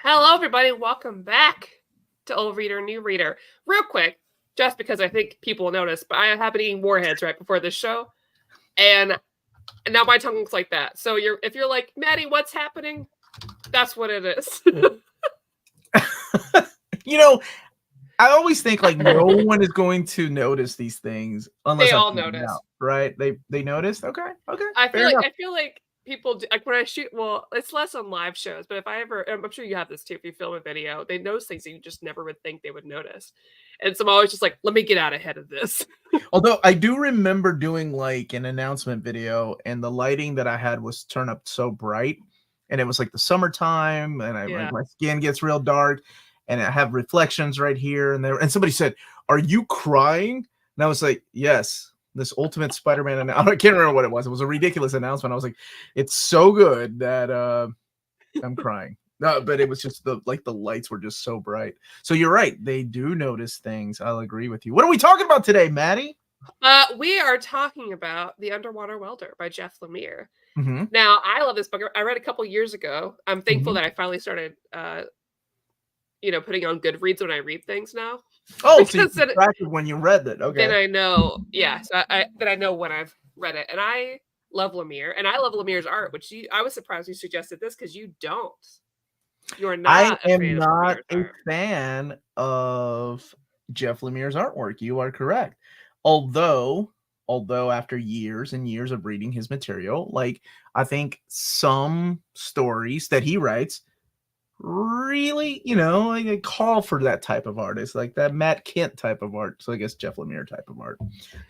Hello, everybody. Welcome back to Old Reader, New Reader. Real quick, just because I think people will notice, but I have been eating Warheads right before this show, and now my tongue looks like that. So if you're like, Maddie, what's happening? That's what it is. You know, I always think like no one is going to notice these things unless They I all point it notice. out, right? They noticed. Okay. I Fair enough. feel like people do, like when I shoot. Well, it's less on live shows, but if I ever, I'm sure you have this too. If you film a video, they notice things that you just never would think they would notice, and so I'm always just like, let me get out ahead of this. Although I do remember doing like an announcement video, and the lighting that I had was turned up so bright, and it was like the summertime, and my skin gets real dark, and I have reflections right here and there. And somebody said, "Are you crying?" And I was like, "Yes." This Ultimate Spider-Man announcement. I can't remember what it was. It was a ridiculous announcement. I was like, "It's so good that I'm crying." No, but it was just the lights were just so bright. So you're right. They do notice things. I'll agree with you. What are we talking about today, Maddie? We are talking about The Underwater Welder by Jeff Lemire. Mm-hmm. Now, I love this book. I read it a couple years ago. I'm thankful that I finally started, putting on Goodreads when I read things now. Oh, so you subtracted when you read it. Okay. Then I know, then I know when I've read it. And I love Lemire, and I love Lemire's art, which I was surprised you suggested this because you don't. You're not I am not a fan of Jeff Lemire's artwork. You are correct. Although after years and years of reading his material, like I think some stories that he writes really, like call for that type of artist, like that Matt Kent type of art. So I guess Jeff Lemire type of art.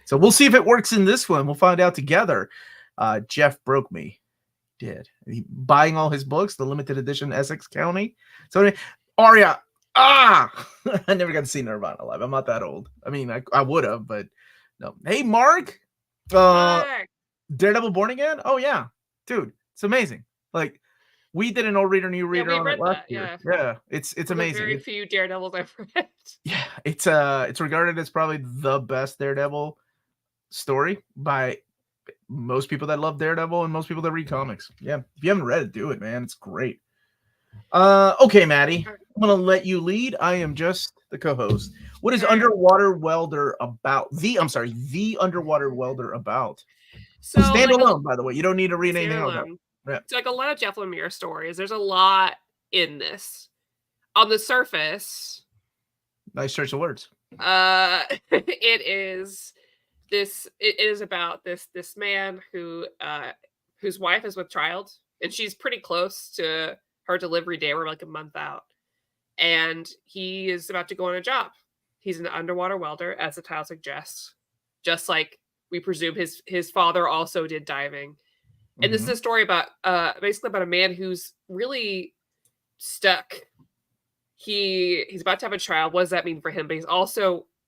So we'll see if it works in this one. We'll find out together. Jeff broke me. Buying all his books, the limited edition Essex County. So Aria, I never got to see Nirvana live. I'm not that old. I mean, I would have, but no. Hey, Mark, Daredevil Born Again. Oh yeah, dude, it's amazing. Like we did an Old Reader, New Reader on it last year. Yeah, it's amazing. Very few Daredevils I've read. Yeah, it's regarded as probably the best Daredevil story by most people that love Daredevil and most people that read comics. Yeah, if you haven't read it, do it, man. It's great. Okay, Maddie, I'm gonna let you lead. I am just the co-host. What is Underwater Welder about? The Underwater Welder about. So standalone, by the way. You don't need to read anything else. Yeah. It's like a lot of Jeff Lemire stories. There's a lot in this. On the surface, nice choice of words. It is about this man whose wife is with child, and she's pretty close to her delivery day. We're like a month out, and he is about to go on a job. He's an underwater welder, as the title suggests, just like we presume his father also did diving. And this is a story about basically about a man who's really stuck. He's about to have a child. What does that mean for him? But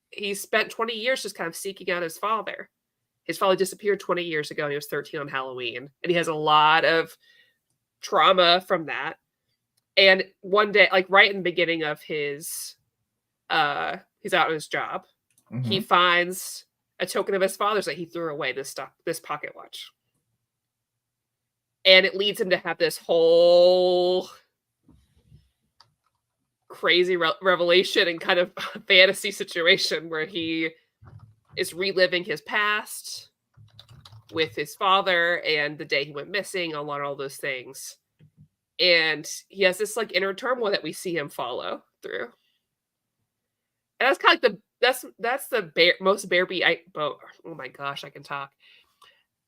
he's spent 20 years just kind of seeking out his father. His father disappeared 20 years ago, and he was 13 on Halloween. And he has a lot of trauma from that. And one day, like right in the beginning of he's out on his job, he finds a token of his father's that he threw away, this pocket watch. And it leads him to have this whole crazy revelation and kind of fantasy situation where he is reliving his past with his father and the day he went missing, a lot of all those things. And he has this like inner turmoil that we see him follow through. And that's kind of like that's the most bare oh my gosh, I can talk.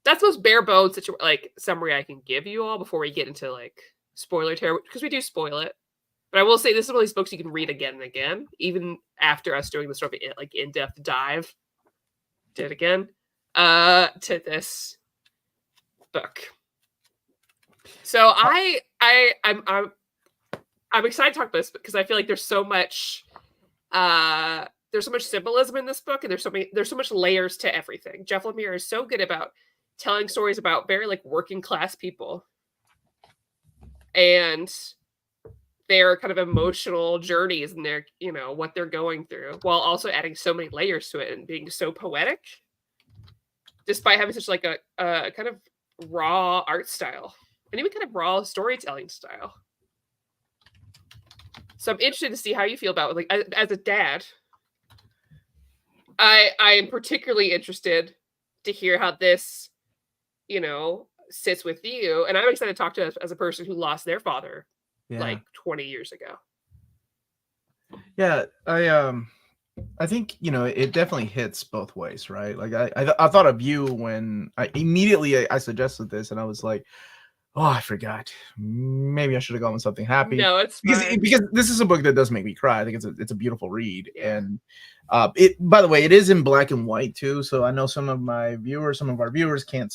That's the most bare bones like summary I can give you all before we get into like spoiler territory, because we do spoil it. But I will say this is one of these books you can read again and again, even after us doing the sort of like in-depth dive. Did again to this book. So I'm excited to talk about this because I feel like there's so much symbolism in this book, and there's so much layers to everything. Jeff Lemire is so good about telling stories about very like working class people and their kind of emotional journeys and their, what they're going through, while also adding so many layers to it and being so poetic, despite having such like a kind of raw art style and even kind of raw storytelling style. So I'm interested to see how you feel about it. Like as a dad, I am particularly interested to hear how this, sits with you. And I'm excited to talk to as a person who lost their father Yeah. like 20 years ago. Yeah, I think, it definitely hits both ways, right? Like I thought of you when I suggested this, and I was like, "Oh, I forgot. Maybe I should have gone with something happy." No, it's Because fine. this is a book that does make me cry. I think it's a beautiful read, Yeah. and it by the way, it is in black and white too. So I know some of our viewers can't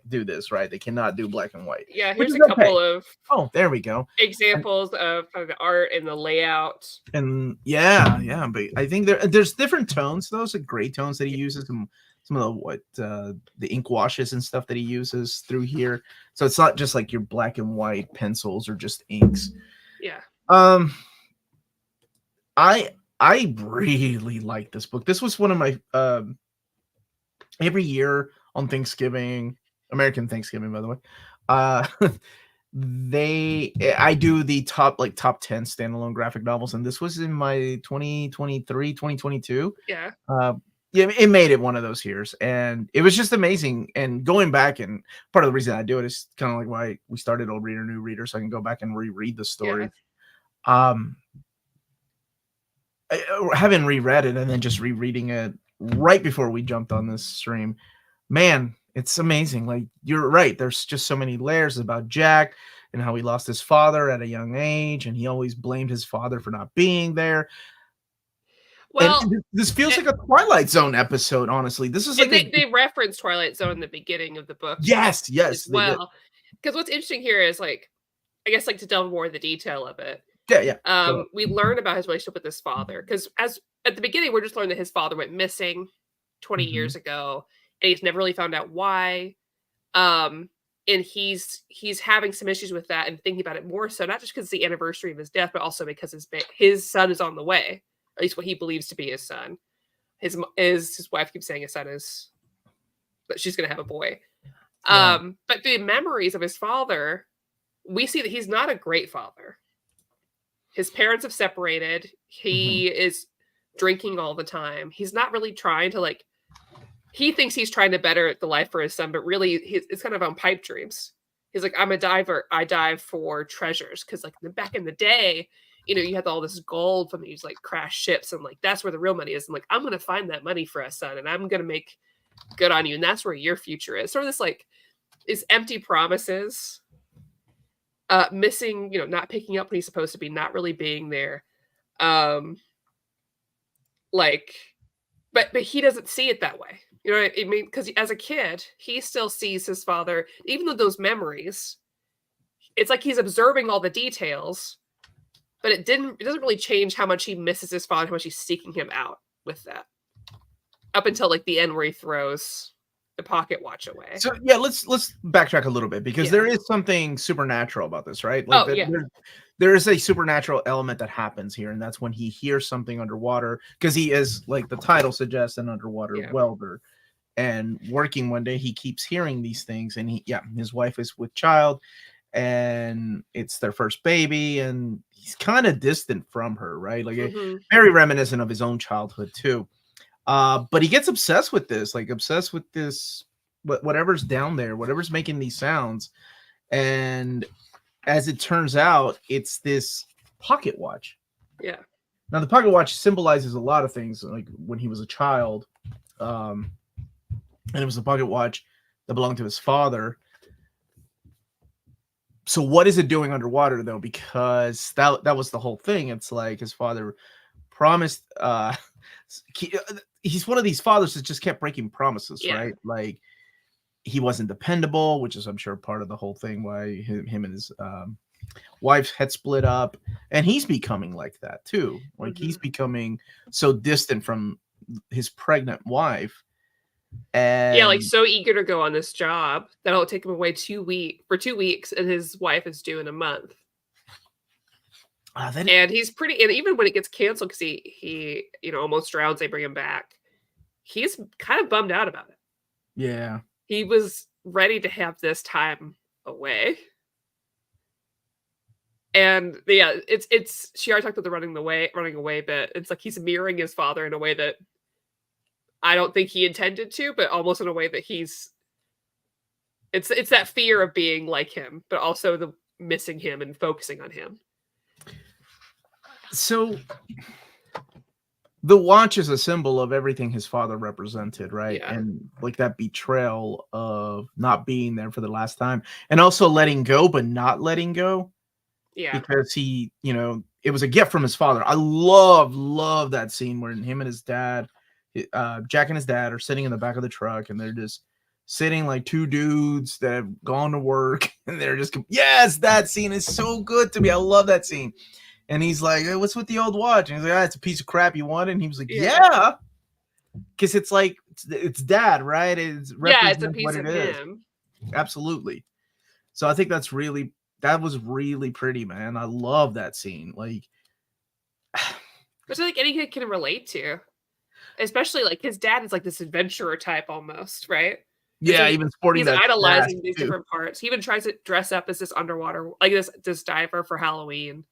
do this, right? They cannot do black and white, Yeah, which here's is a okay. couple of Oh, there we go. examples of kind of the art and the layout. And yeah, but I think there's different tones. Those are great tones that he uses. Some of the ink washes and stuff that he uses through here. So it's not just like your black and white pencils or just inks. Yeah. Um, I really like this book. This was one of my every year on Thanksgiving, American Thanksgiving, by the way. Uh, I do the top 10 standalone graphic novels, and this was in my 2023, 2022. Yeah. Yeah, it made it one of those years, and it was just amazing. And going back, and part of the reason I do it is kind of like why we started Old Reader New Reader, so I can go back and reread the Yeah. story. Um, having reread it and then just rereading it right before we jumped on this stream, man, it's amazing. Like, you're right, there's just so many layers about Jack and how he lost his father at a young age, and he always blamed his father for not being there. And Well, this feels a- like a Twilight Zone episode, honestly. This is and like a they reference Twilight Zone in the beginning of the book yes, as they did. well. Because what's interesting here is like, I guess like to delve more in the detail of it. Yeah. Go ahead. We learn about his relationship with his father because as at the beginning we're just learning that his father went missing 20 Mhm. years ago and he's never really found out why. Um, and he's having some issues with that and thinking about it more so not just because it's the anniversary of his death, but also because his son is on the way, at least what he believes to be his son. His wife keeps saying his son is that she's gonna have a boy. Yeah. But the memories of his father, we see that he's not a great father. His parents have separated. Mhm. He is drinking all the time. He's not really trying to like. He thinks he's trying to better the life for his son, but really, it's kind of on pipe dreams. He's like, I'm a diver. I dive for treasures because, like, back in the day, you had all this gold from these like crash ships, and like that's where the real money is. And like, I'm gonna find that money for us, son, and I'm gonna make good on you, and that's where your future is. Sort of this like is empty promises, missing, not picking up when he's supposed to be, not really being there. Um, like, but he doesn't see it that way. You know what I mean? Because as a kid, he still sees his father, even though those memories, it's like he's observing all the details, but it doesn't really change how much he misses his father, how much he's seeking him out with that. Up until like the end where he throws the pocket watch away. So yeah, let's backtrack a little bit because Yeah. there is something supernatural about this, right? Like Oh that yeah. there is a supernatural element that happens here, and that's when he hears something underwater because he is, like the title suggests, an underwater Yeah. welder. And working one day, he keeps hearing these things, and his wife is with child, and it's their first baby, and he's kind of distant from her, right? Like Hmm. very reminiscent of his own childhood too. But he gets obsessed with this, like obsessed with this, whatever's down there, whatever's making these sounds. And as it turns out, it's this pocket watch. Yeah. Now, the pocket watch symbolizes a lot of things, like when he was a child. Um, and it was the pocket watch that belonged to his father. So what is it doing underwater though? Because that was the whole thing. It's like his father promised he's one of these fathers that just kept breaking promises, Yeah. right? Like he wasn't dependable, which is I'm sure part of the whole thing why him and his wife had split up, and he's becoming like that too. Like Hmm. he's becoming so distant from his pregnant wife. Yeah, like And so eager to go on this job that it'll take him away 2 weeks, and his wife is due in a month. then And he's pretty, and even when it gets canceled because he almost drowns, they bring him back. He's kind of bummed out about it. yeah. He was ready to have this time away. And yeah, it's she already talked about the running away bit. It's like he's mirroring his father in a way that I don't think he intended to, but almost in a way that it's that fear of being like him, but also the missing him and focusing on him. So the watch is a symbol of everything his father represented, right? Yeah. And like that betrayal of not being there for the last time, and also letting go, but not letting go Yeah. because he, it was a gift from his father. I love that scene where him and his dad, Jack and his dad are sitting in the back of the truck, and they're just sitting like two dudes that have gone to work, and they're just, yes, that scene is so good to me. I love that scene. And he's like, hey, what's with the old watch? And he's like, it's a piece of crap you want. And he was like, yeah. Because it's like, it's dad, right? It's a piece of him. Absolutely. So I think that was really pretty, man. I love that scene. Like, which I think any kid can relate to. Especially like his dad is like this adventurer type almost, right? Yeah, so even sporting he's that idolizing these different parts. He even tries to dress up as this underwater, like this diver for Halloween.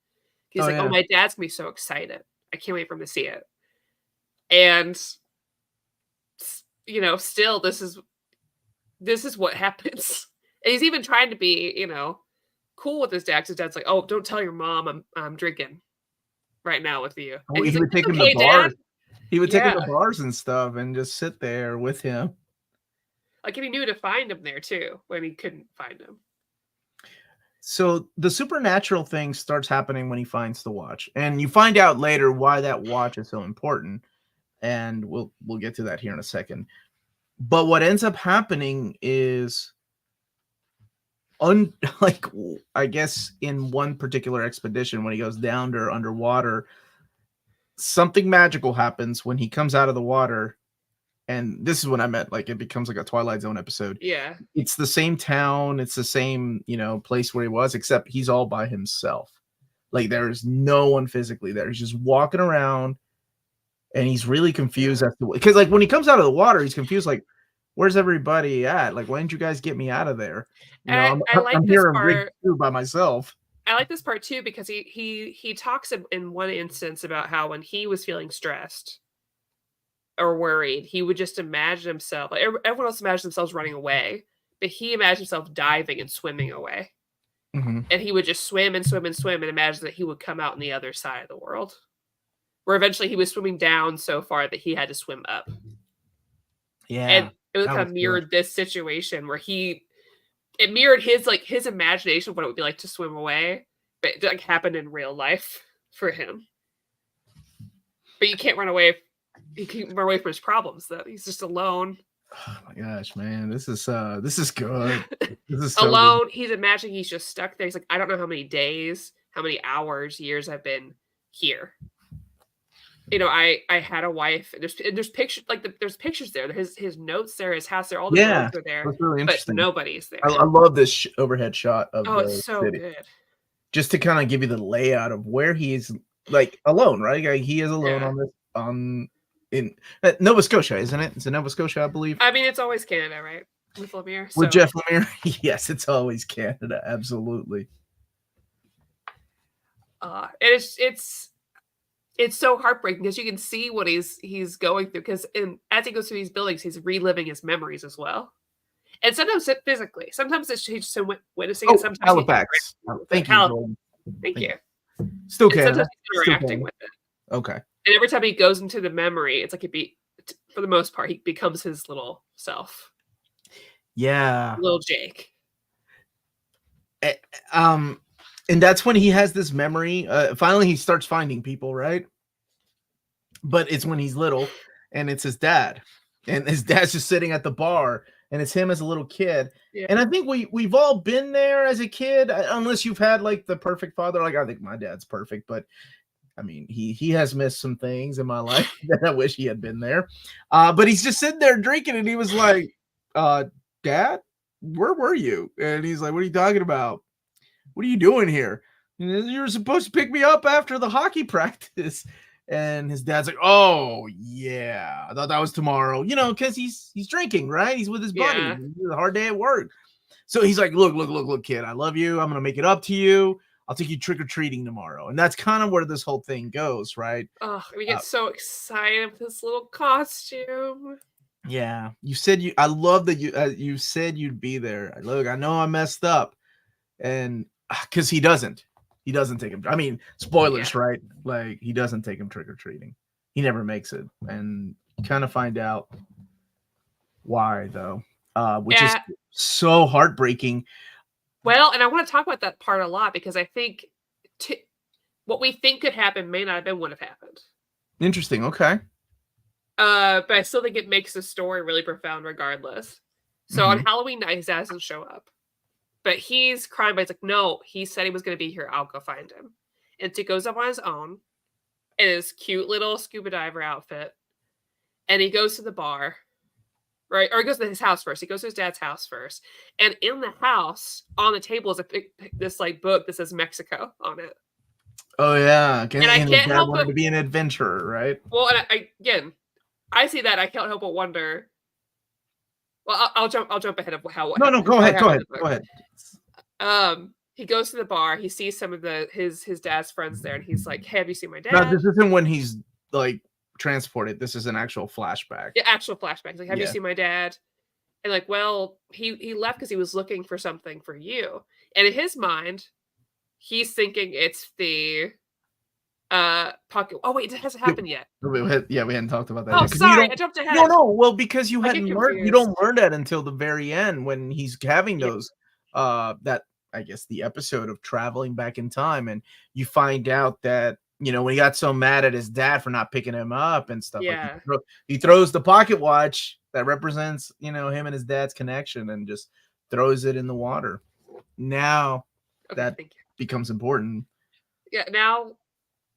He's oh my dad's gonna be so excited. I can't wait for him to see it. And still this is what happens. And he's even trying to be, cool with his dad. Because his dad's like, oh, don't tell your mom I'm drinking right now with you. And he would take him to bars. He would take him to bars and stuff and just sit there with him. Like, and he knew to find him there too when he couldn't find him. So the supernatural thing starts happening when he finds the watch, and you find out later why that watch is so important, and we'll get to that here in a second. But what ends up happening is, I guess in one particular expedition when he goes down there underwater, something magical happens when he comes out of the water. And this is what I meant, like it becomes like a Twilight Zone episode. Yeah. It's the same town, it's the same, place where he was, except he's all by himself. Like there's no one physically there. He's just walking around and he's really confused as to, because like when he comes out of the water, he's confused, like, where's everybody at? Like, why didn't you guys get me out of there? I like I'm here by myself. I like this part too, because he talks in one instance about how when he was feeling stressed or worried, he would just imagine himself, like everyone else imagines themselves running away, but he imagined himself diving and swimming away. Mm-hmm. And he would just swim and swim and swim and imagine that he would come out on the other side of the world, where eventually he was swimming down so far that he had to swim up. Yeah. And it was kind of mirrored this situation where it mirrored his imagination of what it would be like to swim away, but it like happened in real life for him. But you can't run away. He can't run away from his problems, though. He's just alone. Oh my gosh, man. This is good. This is so alone. Good. He's imagining he's just stuck there. He's like, I don't know how many days, how many hours, years I've been here. I had a wife. There's pictures, like there's pictures there. His notes there, his house there, all the notes are there. That's really interesting. But nobody's there. I love this overhead shot of it's so city. Good. Just to kind of give you the layout of where he's like alone, right? Like, he is alone in Nova Scotia, isn't it? It's in Nova Scotia, I believe. I mean, it's always Canada, right? With Lemire. With Jeff Lemire, yes, it's always Canada, absolutely. It's so heartbreaking because you can see what he's going through, because as he goes through these buildings, he's reliving his memories as well. And sometimes physically, sometimes he's just witnessing it. Sometimes Halifax. Thank you. Thank you. Still Canada. Sometimes he's interacting with it. Okay. And every time he goes into the memory, it's like for the most part, he becomes his little self. Yeah. Little Jake. And that's when he has this memory. Finally, he starts finding people, right? But it's when he's little, and it's his dad. And his dad's just sitting at the bar, and it's him as a little kid. Yeah. And I think we've all been there as a kid, unless you've had like the perfect father. Like, I think my dad's perfect, but I mean, he has missed some things in my life that I wish he had been there. But he's just sitting there drinking, and he was like, Dad, where were you? And he's like, what are you talking about? What are you doing here? You were supposed to pick me up after the hockey practice. And his dad's like, oh, yeah, I thought that was tomorrow. Because he's drinking, right? He's with his buddy. It's a hard day at work. So he's like, look, kid, I love you. I'm going to make it up to you. I'll take you trick-or-treating tomorrow. And that's kind of where this whole thing goes, right? Oh, we get so excited with this little costume. Yeah, you said I love that you said you'd be there. Look, I know I messed up, and because he doesn't take him. I mean, spoilers, Yeah. right? Like he doesn't take him trick or treating. He never makes it, and kind of find out why though, which is so heartbreaking. Well, and I want to talk about that part a lot because I think what we think could happen may not have been what have happened. Interesting. Okay. But I still think it makes the story really profound regardless. So on Halloween night, his dad doesn't show up. But he's crying, but he's like, no, he said he was going to be here. I'll go find him. And so he goes up on his own in his cute little scuba diver outfit. And he goes to the bar, right? Or he goes to his house first. He goes to his dad's house first. And in the house, on the table is this like book that says Mexico on it. Oh yeah, and I can't help wanted to be an adventurer, right? Well, and again, I see that. I can't help but wonder. Well, I'll jump ahead of how. No, go ahead. He goes to the bar. He sees some of his dad's friends there, and he's like, "Hey, have you seen my dad?" No, this isn't when he's like transported. This is an actual flashback. Yeah, actual flashback. He's like, "Have you seen my dad?" And like, well, he left because he was looking for something for you. And in his mind, he's thinking it's the pocket. Oh wait, it hasn't happened yet. We hadn't talked about that. Oh, yet. sorry, I jumped ahead. No. Well, because you hadn't learned. You don't learn that until the very end when he's having those. That I guess the episode of traveling back in time, and you find out that when he got so mad at his dad for not picking him up and stuff. Yeah. Like he throws the pocket watch that represents him and his dad's connection, and just throws it in the water. Now that becomes important. Yeah. Now.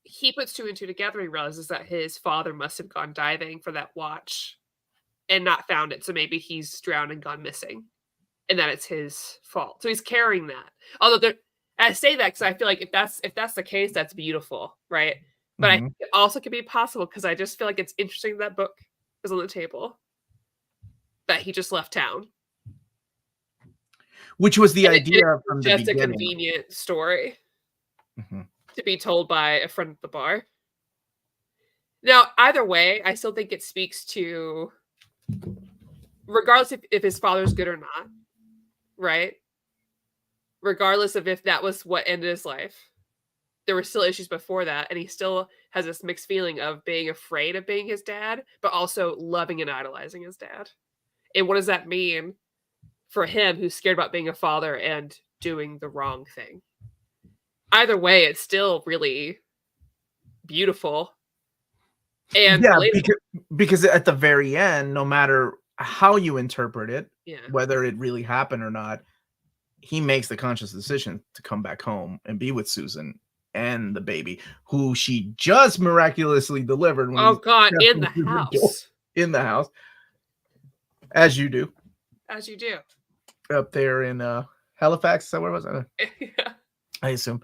He puts two and two together. He realizes that his father must have gone diving for that watch and not found it. So maybe he's drowned and gone missing, and that it's his fault. So he's carrying that. Although I say that because I feel like if that's the case, that's beautiful, right? But I think it also could be possible because I just feel like it's interesting that book is on the table, that he just left town, which was the idea from the beginning. Just a convenient story. To be told by a friend at the bar. Now, either way, I still think it speaks to, regardless if his father's good or not, right? Regardless of if that was what ended his life, there were still issues before that, and he still has this mixed feeling of being afraid of being his dad, but also loving and idolizing his dad. And what does that mean for him who's scared about being a father and doing the wrong thing? Either way, it's still really beautiful. And because at the very end, no matter how you interpret it, whether it really happened or not, he makes the conscious decision to come back home and be with Susan and the baby, who she just miraculously delivered. When in the house. In the house. As you do. Up there in Halifax, is that where was I? Yeah. I assume.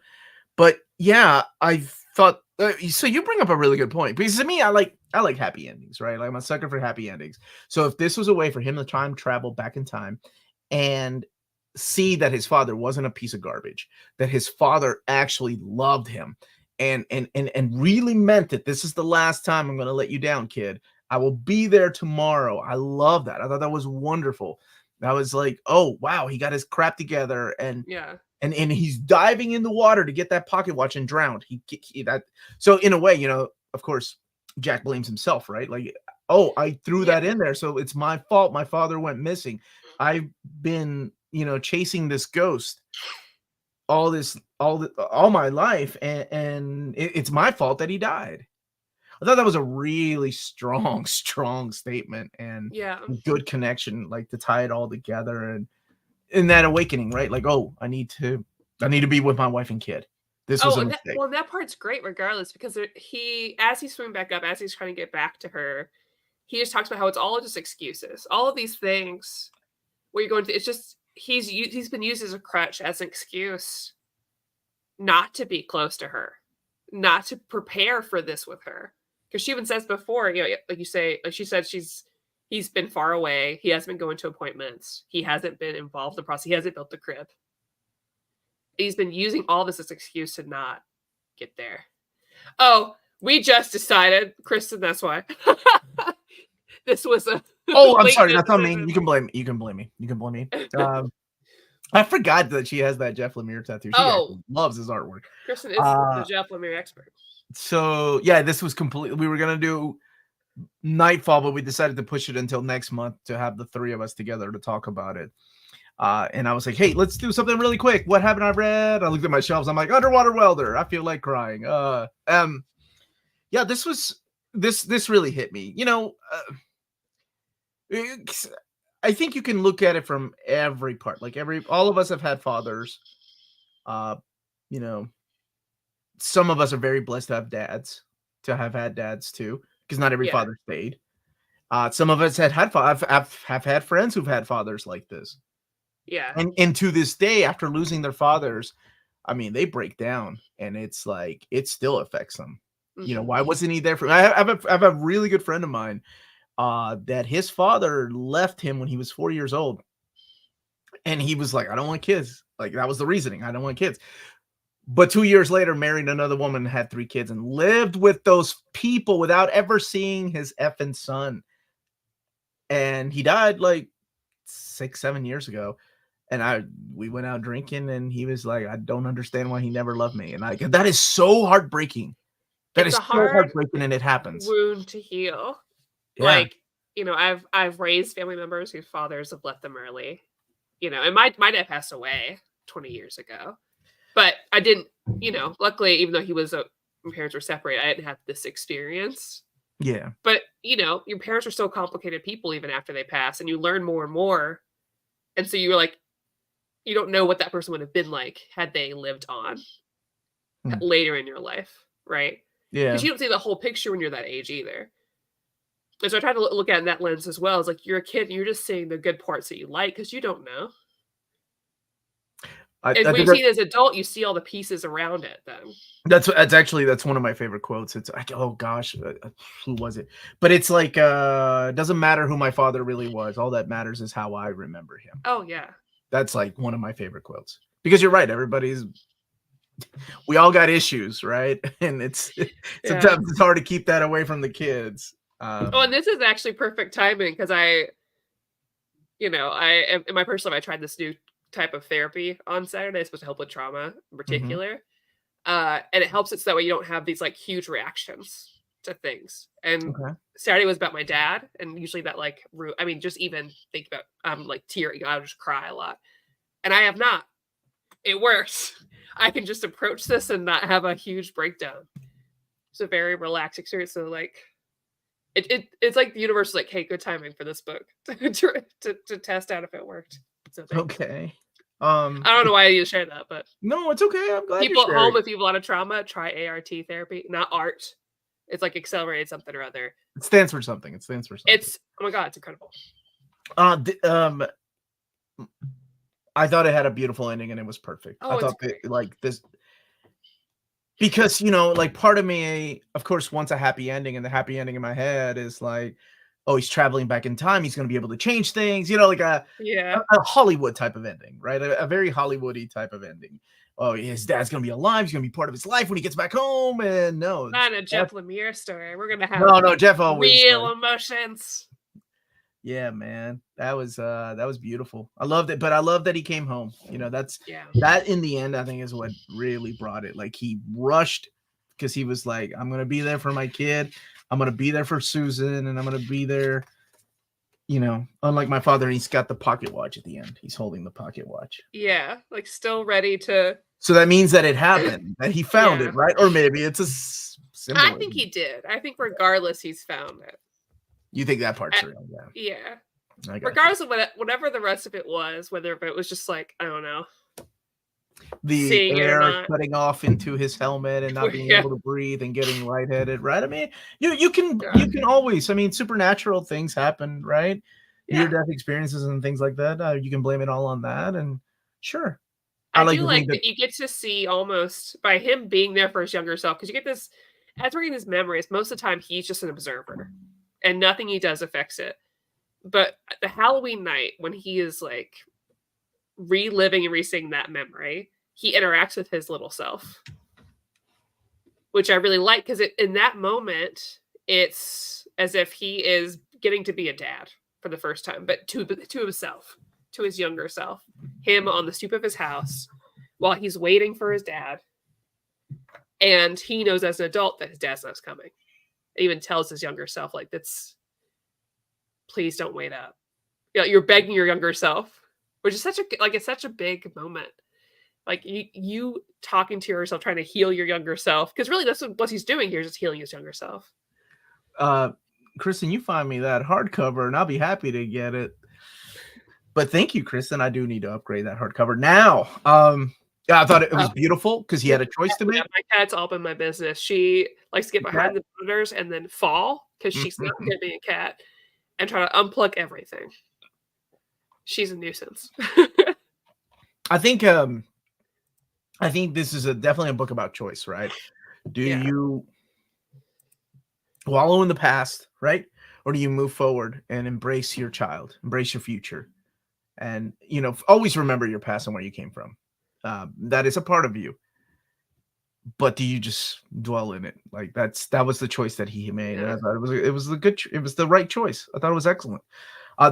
But yeah, I thought so. You bring up a really good point, because to me, I like happy endings, right? Like I'm a sucker for happy endings. So if this was a way for him to time travel back in time and see that his father wasn't a piece of garbage, that his father actually loved him and really meant it. This is the last time I'm going to let you down, kid. I will be there tomorrow. I love that. I thought that was wonderful. I was like, oh wow, he got his crap together, and and he's diving in the water to get that pocket watch and drowned. So in a way, of course, Jack blames himself, right? Like, oh, I threw that in there, so it's my fault. My father went missing. I've been, chasing this ghost all my life, and it's my fault that he died. I thought that was a really strong statement, and good connection, like to tie it all together, and in that awakening, right? Like, oh, I need to be with my wife and kid. This was a mistake. That part's great regardless, because as he's swimming back up, as he's trying to get back to her, he just talks about how it's all just excuses. All of these things where you're going to, it's just, he's been used as a crutch, as an excuse not to be close to her, not to prepare for this with her. Because she even says before, like you say, like she said, he's been far away. He hasn't been going to appointments. He hasn't been involved in the process. He hasn't built the crib. He's been using all this as an excuse to not get there. Oh, we just decided, Kristen, that's why. This was a Oh, I'm late sorry. That's on me. decision. You can blame me. You can blame me. You can blame me. I forgot that she has that Jeff Lemire tattoo. She Oh, actually loves his artwork. Kristen is the Jeff Lemire expert. So yeah, this was completely. We were gonna do Nightfall, but we decided to push it until next month to have the three of us together to talk about it. And I was like, hey, let's do something really quick. What haven't I read? I looked at my shelves. I'm like, Underwater Welder. I feel like crying. Yeah, this really hit me. You know, I think you can look at it from every part. Like all of us have had fathers. You know, some of us are very blessed to have dads, to have had dads too, because not every father stayed. Some of us have had friends who've had fathers like this. Yeah. And to this day, after losing their fathers, I mean, they break down, and it's like it still affects them. You know, why wasn't he there for? I have a really good friend of mine that his father left him when he was 4 years old, and he was like, I don't want kids. Like, that was the reasoning. I don't want kids. But 2 years later, married another woman, had 3 kids, and lived with those people without ever seeing his effing son. And he died like 6-7 years ago. And we went out drinking, and he was like, I don't understand why he never loved me. And that is so heartbreaking. That It's is a so hard heartbreaking, and it happens. wound to heal. Yeah. Like, you know, I've raised family members whose fathers have left them early. You know, and my dad passed away 20 years ago. But I didn't, you know, luckily, even though my parents were separated, I didn't have this experience. Yeah. But, you know, your parents are so complicated people even after they pass, and you learn more and more. And so you're like, you don't know what that person would have been like had they lived on later in your life, right? Yeah. Because you don't see the whole picture when you're that age either. And so I try to look at it in that lens as well. It's like you're a kid and you're just seeing the good parts that you like because you don't know. And when you see it as an adult, you see all the pieces around it then. That's one of my favorite quotes. It's like, oh gosh, who was it? But it's like, it doesn't matter who my father really was. All that matters is how I remember him. Oh yeah. That's like one of my favorite quotes. Because you're right, we all got issues, right? And sometimes it's hard to keep that away from the kids. And this is actually perfect timing because in my personal life, I tried this new type of therapy on Saturday. It's supposed to help with trauma in particular. And it helps it so that way you don't have these like huge reactions to things. And Saturday was about my dad, and usually that like just even think about like tearing, I'll just cry a lot. And I have not. It works. I can just approach this and not have a huge breakdown. It's a very relaxed experience. So like it's like the universe is like, hey, good timing for this book to test out if it worked. So okay. I don't know why I need to share that, but no, it's okay. I'm glad people at home, if you have a lot of trauma, try ART therapy, not art. It's like accelerated something or other. It stands for something. It's oh my god, it's incredible. I thought it had a beautiful ending, and it was perfect. Oh, I thought like this, because like part of me, of course, wants a happy ending, and the happy ending in my head is like, oh, he's traveling back in time. He's going to be able to change things, like a Hollywood type of ending, right? A very Hollywoody type of ending. Oh, his dad's going to be alive. He's going to be part of his life when he gets back home. And no, not a Jeff Lemire story. We're going to have no, Jeff always real emotions. Yeah, man, that was beautiful. I loved it, but I love that he came home. That in the end, I think is what really brought it. Like, he rushed because he was like, I'm going to be there for my kid. I'm going to be there for Susan, and I'm going to be there, unlike my father, he's got the pocket watch at the end. He's holding the pocket watch. Yeah, like still ready to. So that means that it happened, that he found it, right? Or maybe it's a symbolism. I think he did. I think regardless, he's found it. You think that part's real? Yeah. Regardless of whatever the rest of it was, whether it was just like, I don't know. The air cutting off into his helmet and not being able to breathe and getting lightheaded, right? I mean, you can always, supernatural things happen, right? Near-death experiences and things like that. You can blame it all on that, and sure. I do like that you get to see almost by him being there for his younger self, because you get this, as we're getting his memories, most of the time he's just an observer, and nothing he does affects it. But the Halloween night, when he is like reliving and re-seeing that memory, he interacts with his little self, which I really like, because in that moment, it's as if he is getting to be a dad for the first time, but to himself, to his younger self, him on the stoop of his house while he's waiting for his dad. And he knows as an adult that his dad's not coming. It even tells his younger self, like, that's, please don't wait up. You know, you're begging your younger self, which is it's such a big moment. Like, you talking to yourself, trying to heal your younger self, because really that's what he's doing here, is just healing his younger self. Kristen, you find me that hardcover and I'll be happy to get it. But thank you, Kristen. I do need to upgrade that hardcover now. Yeah, I thought it was beautiful because he had a choice to make. Yeah, my cat's all in my business. She likes to get behind the monitors and then fall because she's not good at being a cat, and try to unplug everything. She's a nuisance. I think this is definitely a book about choice, right? Do you wallow in the past, right? Or do you move forward and embrace your child, embrace your future? And, always remember your past and where you came from. That is a part of you. But do you just dwell in it? Like, that was the choice that he made. Yeah. And I thought it was the right choice. I thought it was excellent.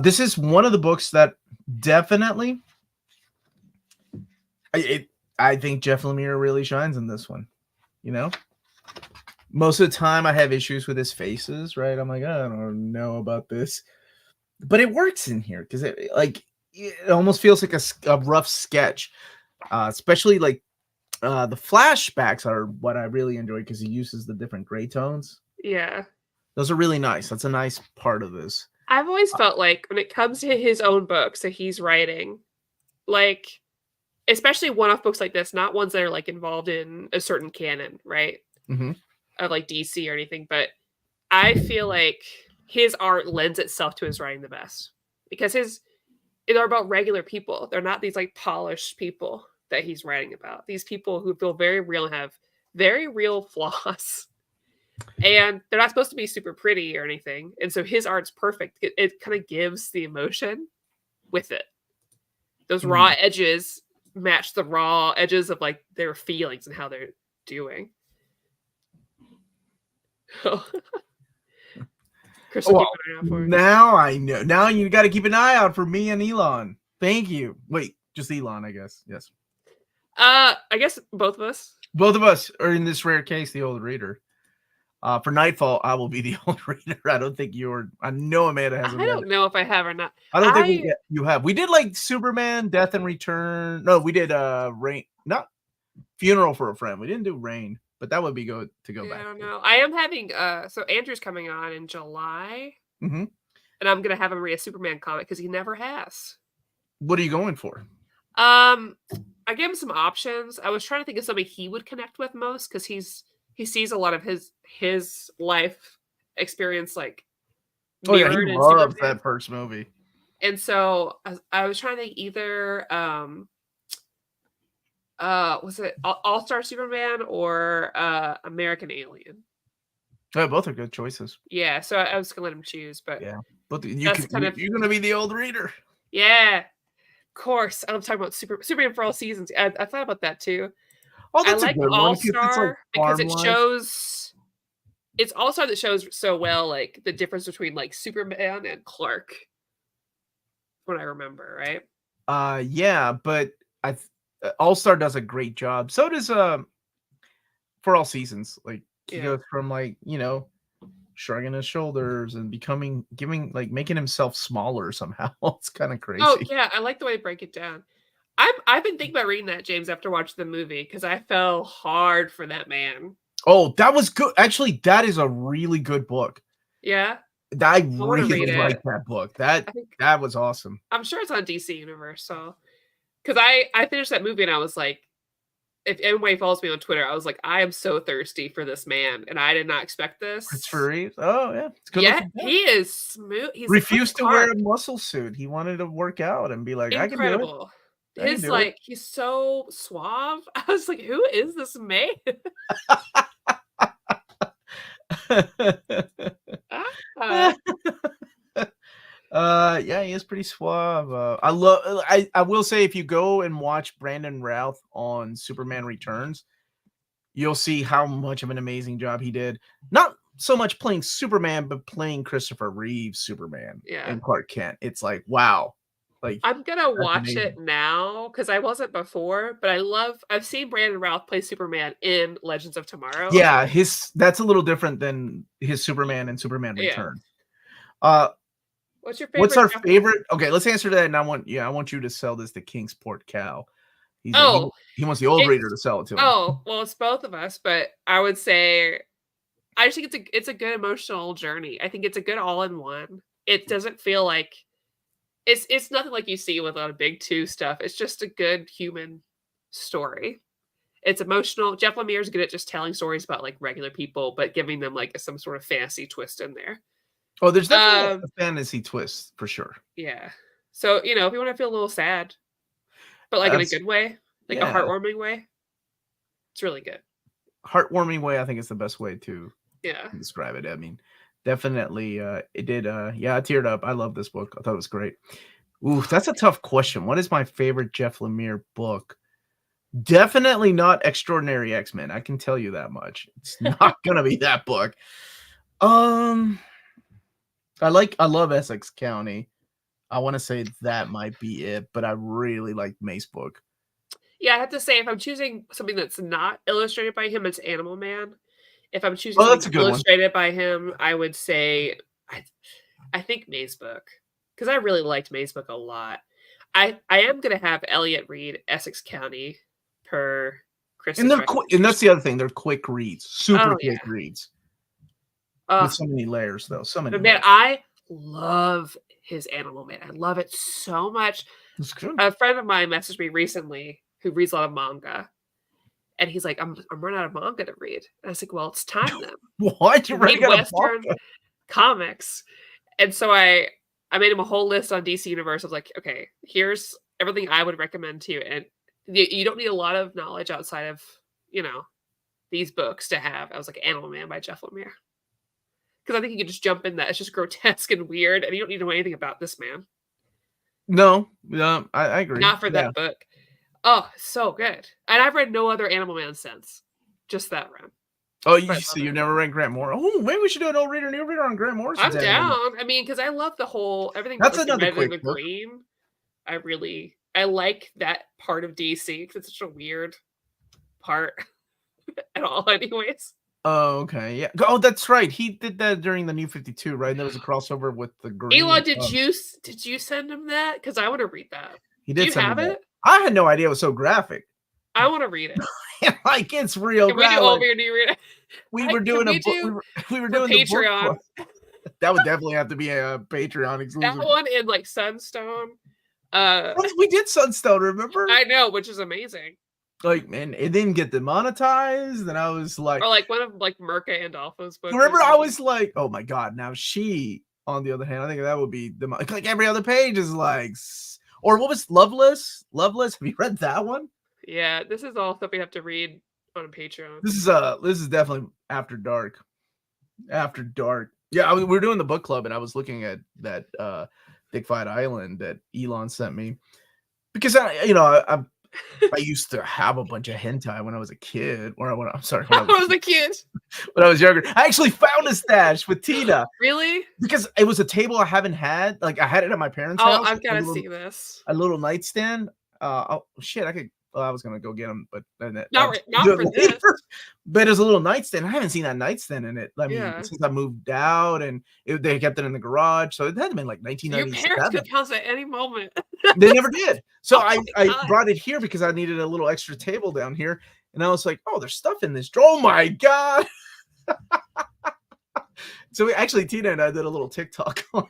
This is one of the books that definitely, I think Jeff Lemire really shines in this one. Most of the time I have issues with his faces, right? I'm like, I don't know about this, but it works in here because it almost feels like a rough sketch, especially like the flashbacks are what I really enjoy because he uses the different gray tones. Yeah, those are really nice. That's a nice part of this. I've always felt like when it comes to his own books that he's writing, like, especially one-off books like this, not ones that are like involved in a certain canon, right? Mm-hmm. Of like DC or anything, but I feel like his art lends itself to his writing the best because they're about regular people. They're not these like polished people that he's writing about. These people who feel very real and have very real flaws. And they're not supposed to be super pretty or anything. And so his art's perfect. It kind of gives the emotion with it. Those raw edges match the raw edges of like their feelings and how they're doing. Chris, well, now I know. Now you got to keep an eye out for me and Elon. Thank you. Wait, just Elon, I guess. Yes. I guess both of us. Both of us are in this rare case the old reader. For Nightfall, I will be the old reader. I don't think I know Amanda hasn't. I don't know if I have or not. I don't think you have. We did like Superman, Death and Return. No, we did Rain, not Funeral for a Friend. We didn't do Rain, but that would be good to go back. I don't know. I am having so Andrew's coming on in July. Mm-hmm. And I'm gonna have him read a Superman comic because he never has. What are you going for? I gave him some options. I was trying to think of somebody he would connect with most because he sees a lot of his life experience like mirrored he loves that first movie. And so I was trying to think either was it All-Star Superman or American Alien? Yeah, both are good choices. Yeah, so I was gonna let him choose, but yeah, but you're gonna be the old reader. Yeah, of course. I'm talking about Superman for all seasons. I thought about that too. Oh, that's I like All-Star because it shows. It's All-Star that shows so well like the difference between like Superman and Clark. What I remember, right? Yeah, but All-Star does a great job. So does For All Seasons. Like he goes from like, shrugging his shoulders and making himself smaller somehow. It's kind of crazy. Oh yeah, I like the way they break it down. I've been thinking about reading that, James, after watching the movie because I fell hard for that man. Oh, that was good. Actually, that is a really good book. Yeah. I really like that book. That was awesome. I'm sure it's on DC Universe, so because I finished that movie and I was like, if anybody follows me on Twitter, I was like, I am so thirsty for this man, and I did not expect this. Christopher Reeve. Oh yeah, it's good. Yeah, he is smooth. He's refused to wear a muscle suit. He wanted to work out and be like, incredible. I can do it. He's so suave. I was like, who is this man? Yeah, he is pretty suave. I will say, if you go and watch Brandon Routh on Superman Returns, you'll see how much of an amazing job he did. Not so much playing Superman, but playing Christopher Reeve's Superman Yeah. and Clark Kent. It's like, wow. Like, I'm gonna that's watch amazing. it now because I wasn't before, but I've seen Brandon Routh play Superman in Legends of Tomorrow. Yeah, that's a little different than his Superman and Superman Yeah. Returns. Uh, What's your what's favorite our Jeff? favorite? Okay, let's answer that. And I want you to sell this to Kingsport Cal. Oh, He wants the old it's reader to sell it to him. oh, well, it's both of us, but I would say I just think it's a good emotional journey. I think it's a good all-in-one. It doesn't feel like it's nothing like you see with a lot of big two stuff. It's just a good human story. It's emotional. Jeff Lemire is good at just telling stories about like regular people, but giving them like some sort of fantasy twist in there. Oh, there's definitely Um, a fantasy twist for sure. yeah. So if you want to feel a little sad, but like in a That's good way, like a yeah, heartwarming way, it's really good. heartwarming way. I think is the best way to Yeah. describe it. I mean, definitely, it did. Yeah, I teared up. I love this book. I thought it was great. Ooh, that's a tough question. What is my favorite Jeff Lemire book? Definitely not Extraordinary X-Men. I can tell you that much. It's not gonna be that book. Um, I love Essex County. I want to say that might be it, but I really like Mace book. Yeah, I have to say, if I'm choosing something that's not illustrated by him, it's Animal Man. If I'm choosing Oh, something that's a good one. illustrated by him, I would say I, I think May's book because I really liked May's book a lot. I am gonna have Elliot read Essex County per And Kristen's they're quick, and recommendation. that's the other thing. They're quick reads, super Oh quick yeah. reads with Oh, so many layers, though. So many but man, layers. I love his Animal Man. I love it so much. It's good. A friend of mine messaged me recently who reads a lot of manga. And he's like, I'm running out of manga to read. And I was like, well, it's time then What? to You're read running out of Western vodka? comics. And so I made him a whole list on DC Universe. I was like, okay, here's everything I would recommend to you. And you don't need a lot of knowledge outside of, you know, these books to have. I was like, Animal Man by Jeff Lemire. Because I think you can just jump in that. It's just grotesque and weird. And you don't need to know anything about this man. No, no, I agree. Not for Yeah. that book. Oh, so good. And I've read no other Animal Man since. Just that run. Oh, But I so love you've it. never read Grant Morrison? Oh, maybe we should do an old reader, new reader on Grant Morrison's I'm Animal. down. I mean, because I love the whole everything about That's like the another red and quick the book. green. I like that part of DC because it's such a weird part at all, anyways. Oh, okay. Yeah. Oh, that's right. He did that during the New 52, right? There was a crossover with the green. Elon, did you send him that? Because I want to read that. He Do did you send me have that. it? I had no idea it was so graphic. I want to read it. Like, it's real Can we do graphic. over your new read? We were Can doing a we book. do We were for doing the book Patreon club. That would definitely have to be a Patreon that exclusive. one in like Sunstone? We did Sunstone, remember? I know, which is amazing. Like, man, it didn't get demonetized, and I was like, Or like one of like Mirka Andolfo's books. remember, I was like, oh my god. Now she, on the other hand, I think that would be like every other page is like, or what was Loveless? Loveless. Have you read that one? Yeah, this is all stuff we have to read on Patreon. This is definitely after dark. After dark. Yeah, we were doing the book club, and I was looking at that Big Fight Island that Elon sent me because I used to have a bunch of hentai when I was a kid. I'm sorry, when I was a kid. when I was younger. I actually found a stash with Tina Really? because it was a table I haven't had. Like, I had it at my parents' Oh, house. I've got to see this. A little nightstand. Oh shit, I could. Well, I was gonna go get them, but Not for this. But there's a little nightstand. I haven't seen that nightstand in it. I mean, Yeah. since I moved out, and they kept it in the garage, so it had been like Your parents 1997. could pounce at any moment. They never did. So Oh my I God. brought it here because I needed a little extra table down here, and I was like, oh, there's stuff in this drawer. Oh my god! So actually, Tina and I did a little TikTok on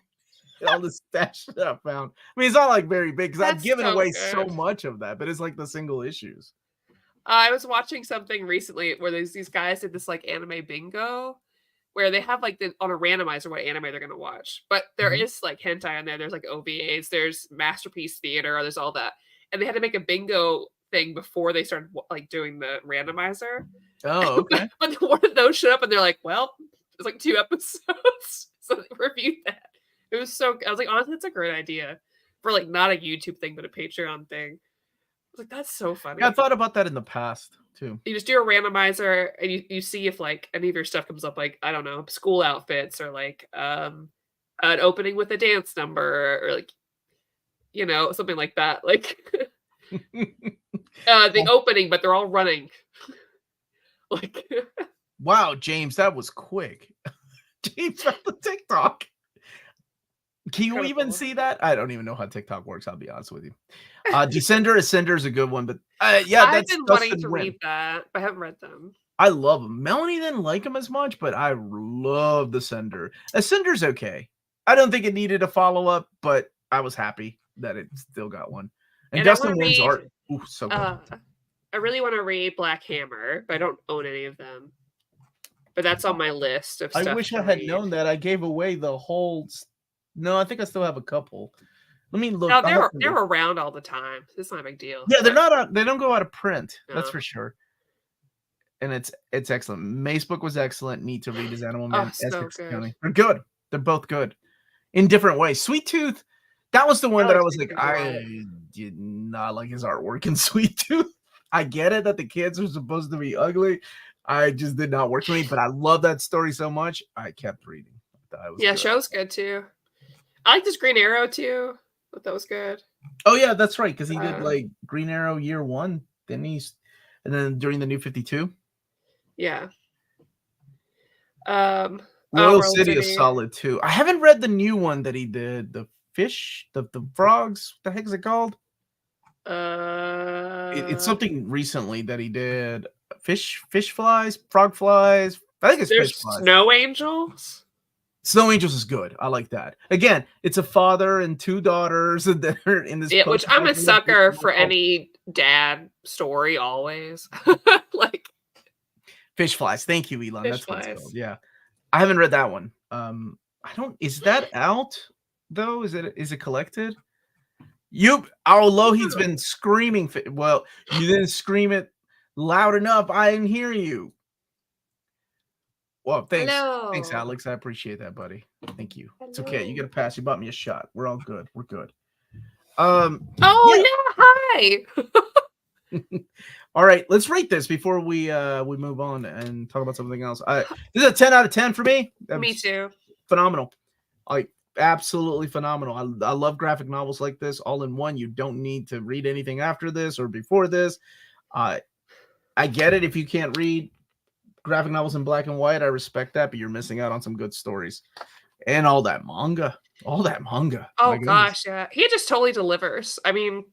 all the stash that I found. I mean, it's not like very big because I've That's given so away so good. much of that, but it's like the single issues. I was watching something recently where these guys did this like anime bingo where they have like on a randomizer what anime they're going to watch. But there Mhm. is like hentai on there. There's like OVAs, there's Masterpiece Theater, there's all that. And they had to make a bingo thing before they started like doing the randomizer. Oh, okay. But one of those showed up and they're like, well, it's like 2 episodes. So they reviewed that. It was so I was like, honestly, it's a great idea for like not a YouTube thing, but a Patreon thing. I was like, that's so Yeah, I funny. thought about that in the past too. You just do a randomizer and you see if like any of your stuff comes up, like, I don't know, school outfits or like an opening with a dance number or like, something like that. Like the opening, but they're all running. Like Wow, James, that was quick. James found the TikTok. Can you even incredible. see that? I don't even know how TikTok works, I'll be honest with you. Descender Ascender is a good one, but, yeah, I've that's been wanting Dustin to Nguyen. read that, but I haven't read them. I love him. Melanie didn't like him as much, but I love Descender. Ascender's okay. I don't think it needed a follow-up, but I was happy that it still got one. And And I Dustin wanna Nguyen's read, art, ooh, so good. uh I really wanna read Black Hammer, but I don't own any of them. But that's on my list of I stuff wish to I had read. known that. I gave away the whole no, I think I still have a couple. Let me look. No, I'll have to they're look. around all the time. It's not a big deal, Yeah, they're but not out they don't go out of print, that's no. for sure, and it's excellent. Macebook was excellent, Need to Read is Animal Oh, Man, so Essex good. County. They're good. They're both good in different ways. Sweet Tooth, that was the one I that I like was Sweet like, Tooth a lot. I did not like his artwork in Sweet Tooth. I get it that the kids are supposed to be ugly. I just did not work for me, but I love that story so much, I kept reading. That was Yeah, good. Show's good too. I like this Green Arrow too. Thought that was good. Oh, yeah, that's right, because he did, Uh, like, Green Arrow Year 1, didn't he? And then during the New 52? yeah. Royal World City is City. solid too. I haven't read the new one that he did. The fish, the frogs. What the heck is it called? It's Uh, something recently that he did. Fish flies, frog flies. I think it's there's fish flies. Snow Angels. Snow Angels is good. I like that. Again, it's a father and two daughters, and they're in this Yeah, which I'm a sucker for post-apocalyptic any dad story always. Like Fish flies. Thank you, Elon. fish That's what it's called. flies. Yeah, I haven't read that one. I don't. Is that out though? Is it collected? You oh, Lohi's Oh, been screaming. Well, you didn't scream it loud enough. I didn't hear you. Well, thanks. Thanks, hello. Alex. I appreciate that, buddy. Thank you. It's okay. You Hello. get a pass. You bought me a shot. We're all good. We're good. Oh, Yeah. no, hi. All right. Let's rate this before we move on and talk about something else. This is a 10 out of 10 for me. Me That's too. phenomenal. Like absolutely phenomenal. I love graphic novels like this all in one. You don't need to read anything after this or before this. I get it if you can't read graphic novels in black and white. I respect that, but you're missing out on some good stories and all that manga. All that manga. My Oh goodness. gosh, yeah. He just totally delivers. I mean,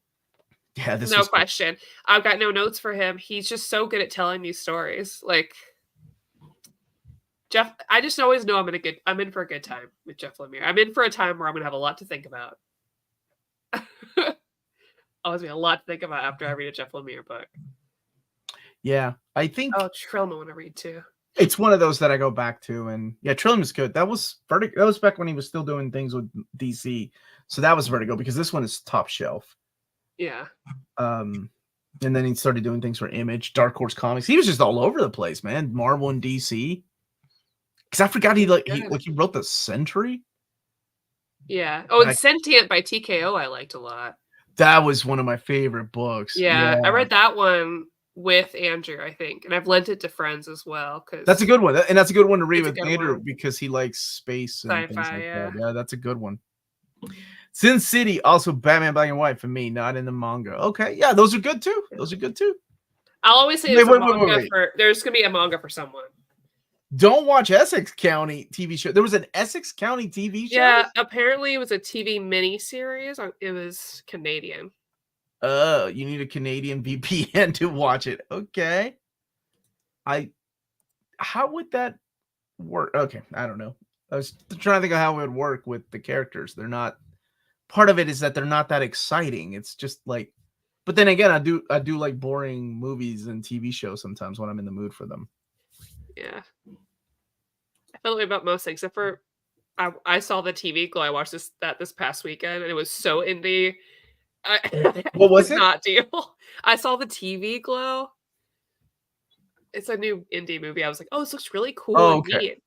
Yeah, this no was good. question. I've got no notes for him. He's just so good at telling these stories. Like Jeff, I just always know I'm in for a good time with Jeff Lemire. I'm in for a time where I'm gonna have a lot to think about. Always be a lot to think about after I read a Jeff Lemire book. Yeah, I think Oh, Trilma I want to read too. it's one of those that I go back to, and yeah, Trillium is good. That was Vertigo. That was back when he was still doing things with DC, so that was Vertigo because this one is top shelf. Yeah. And then he started doing things for Image, Dark Horse Comics. He was just all over the place, man. Marvel and DC. Because I forgot he wrote the Sentry. Yeah. Oh, and Like, Sentient by TKO I liked a lot. that was one of my favorite books. Yeah, Yeah, I read that one with Andrew, I think, and I've lent it to friends as well that's a because good one, and that's a good one to read it's a with good Andrew one. because he likes space and things Sci-fi, like yeah. that. Yeah, that's a good one. Sin City, also Batman Black and White for me, not in the manga. Okay, yeah, those are good too. Those are good too. I'll always say there's gonna be a manga for someone. Don't watch Essex County TV show. There was an Essex County TV show? Yeah, apparently it was a TV miniseries. It was Canadian. You need a Canadian VPN to watch it. Okay. How would that work? Okay, I don't know. I was trying to think of how it would work with the characters. They're not part of it is that they're not that exciting. It's just like but then again, I do like boring movies and TV shows sometimes when I'm in the mood for them. Yeah. I feel the way about most things, except for I saw the TV Glow. I watched this past weekend, and it was so indie. I What was could it? not deal. I saw the TV Glow. It's a new indie movie. I was like, oh, this looks really cool Oh, and okay. neat.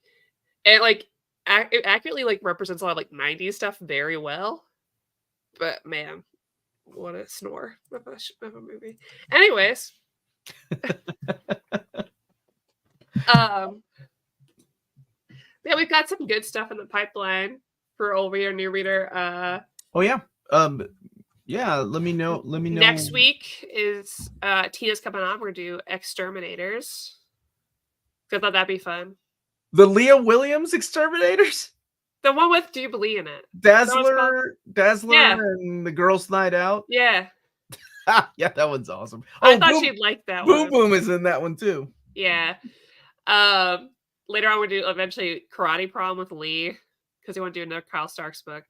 And like it accurately like represents a lot of like 90s stuff very well. But man, what a snore of a movie. Anyways, um, yeah, we've got some good stuff in the pipeline for old reader, new reader. Oh yeah. Yeah, let me know. Next week is Tina's coming on. We're gonna do Exterminators. I thought that'd be fun. The Leah Williams Exterminators? The one with Jubilee in it. Dazzler, Yeah. and the Girls Night Out. Yeah. Yeah, that one's awesome. I thought she'd like that Boom one. Boom is in that one too. Yeah. Later on we'll do eventually Karate Prom with Lee because we want to do another Kyle Starks book.